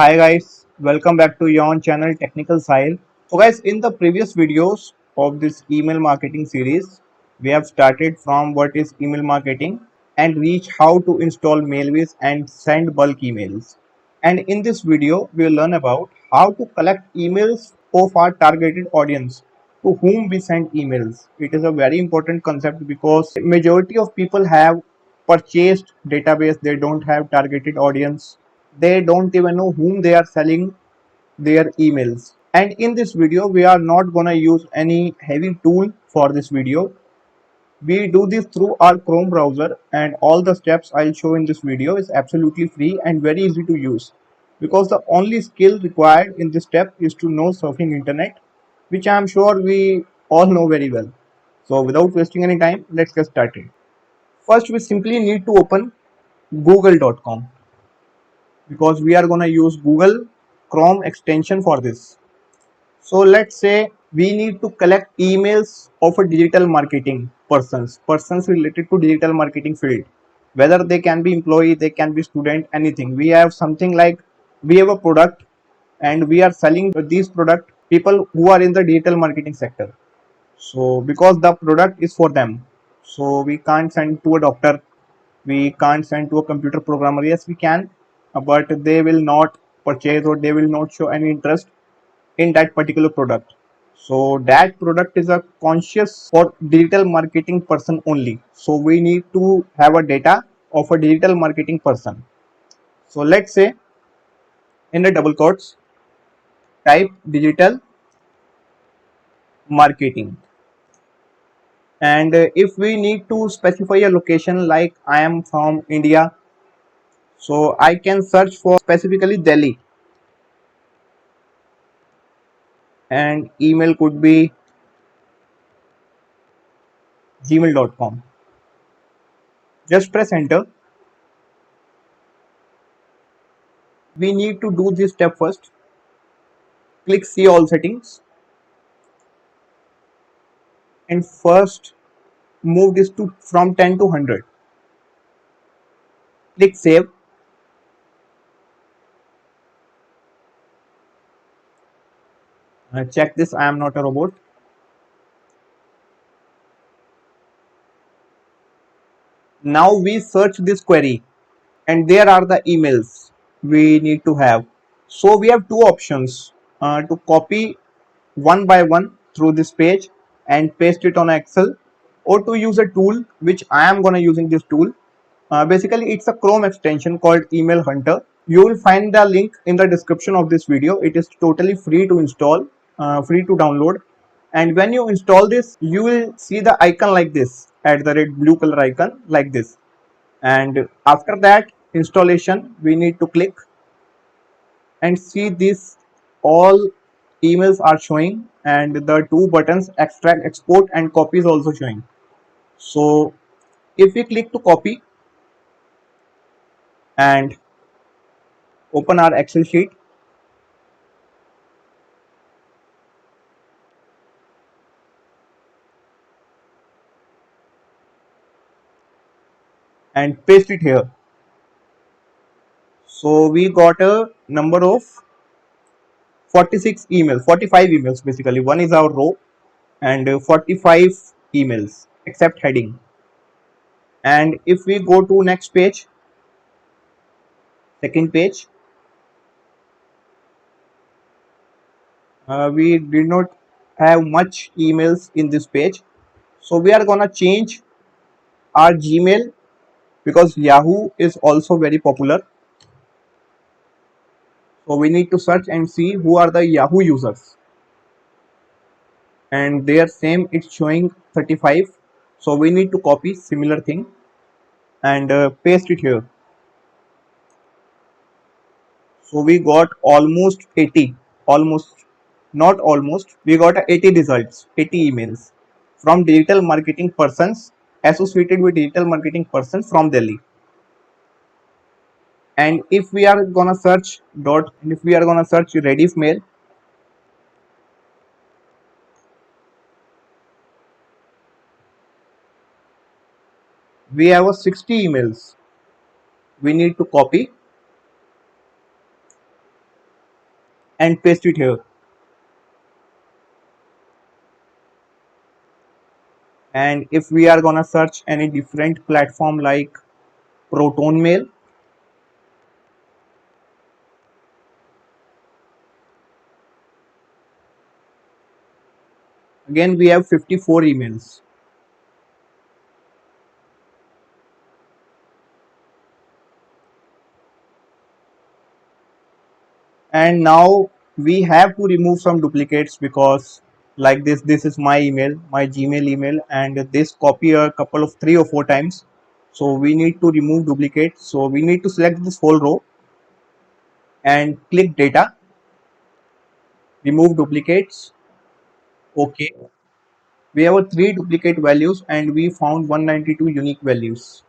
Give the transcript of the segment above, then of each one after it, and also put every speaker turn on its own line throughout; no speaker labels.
Hi guys, welcome back to your channel Technical Side. So guys, in the previous videos of this email marketing series, we have started from what is email marketing and reach how to install MailWizz and send bulk emails. And in this video, we will learn about how to collect emails of our targeted audience to whom we send emails. It is a very important concept because majority of people have purchased database, they don't have targeted audience, they don't even know whom they are selling their emails. And in this video we are not gonna use any heavy tool for this video. We do this through our Chrome browser, and all the steps I'll show in this video is absolutely free and very easy to use, because the only skill required in this step is to know surfing internet, which I am sure we all know very well. So without wasting any time, let's get started. First, we simply need to open google.com, because we are going to use Google Chrome extension for this. So let's say we need to collect emails of a digital marketing persons related to digital marketing field, whether they can be employee, they can be student, anything. We have something like, we have a product and we are selling these product people who are in the digital marketing sector. So because the product is for them, so we can't send to a doctor, we can't send to a computer programmer. Yes, we can, but they will not purchase or they will not show any interest in that particular product. So that product is a conscious for digital marketing person only. So we need to have a data of a digital marketing person. So let's say in the double quotes, type digital marketing. And if we need to specify a location, like I am from India, so I can search for specifically Delhi, and email could be gmail.com. Just press enter. We need to do this step first. Click see all settings and first move this to from 10 to 100. Click save. Check this, I am not a robot. Now we search this query and there are the emails we need to have. So we have two options, to copy one by one through this page and paste it on Excel, or to use a tool which I am gonna using this tool. Basically it's a Chrome extension called Email Hunter. You will find the link in the description of this video. It is totally free to install, free to download. And when you install this, you will see the icon like this, at the red blue color icon like this. And after that installation, we need to click and see this, all emails are showing, and the two buttons extract, export and copy is also showing. So if we click to copy and open our Excel sheet, and paste it here, so we got a number of 46 emails, 45 emails. Basically one is our row, and 45 emails except heading. And if we go to next page, second page, we did not have much emails in this page, so we are gonna change our Gmail, because Yahoo is also very popular. So we need to search and see who are the Yahoo users, and their same it's showing 35. So we need to copy similar thing and paste it here. So we got almost 80, almost, not almost, we got 80 results, 80 emails from digital marketing persons associated with digital marketing persons from Delhi. And if we are gonna search if we are gonna search Rediff mail, we have a 60 emails. We need to copy and paste it here. And if we are gonna search any different platform like Proton Mail, again we have 54 emails. And now we have to remove some duplicates, because like this is my email, my Gmail email, and this copy a couple of 3 or 4 times. So we need to remove duplicates. So we need to select this whole row and click data, remove duplicates. Okay, we have a 3 duplicate values and we found 192 unique values.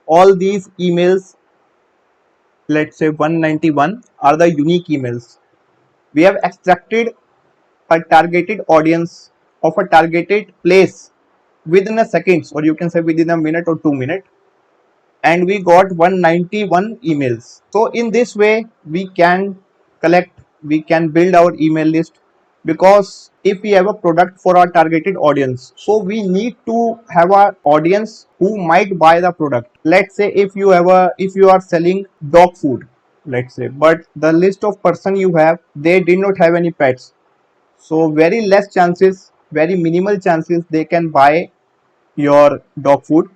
All these emails, let's say 191, are the unique emails. We have extracted a targeted audience of a targeted place within a seconds, or you can say within a minute or 2 minutes, and we got 191 emails. So in this way we can collect, we can build our email list, because if we have a product for our targeted audience, so we need to have our audience who might buy the product. Let's say if you are selling dog food, let's say, but the list of person you have, they did not have any pets, so very less chances, very minimal chances they can buy your dog food.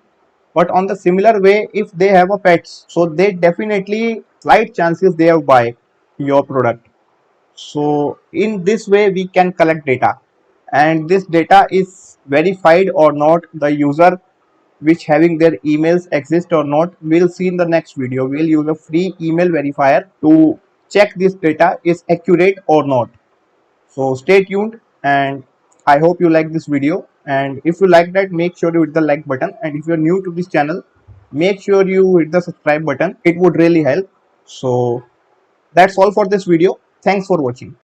But on the similar way, if they have a pets, so they definitely slight chances they have buy your product. So in this way we can collect data, and this data is verified or not, the user which having their emails exist or not, we'll see in the next video. We'll use a free email verifier to check this data is accurate or not. So stay tuned, and I hope you like this video, and if you like that, make sure you hit the like button, and if you're new to this channel, make sure you hit the subscribe button. It would really help. So that's all for this video. Thanks for watching.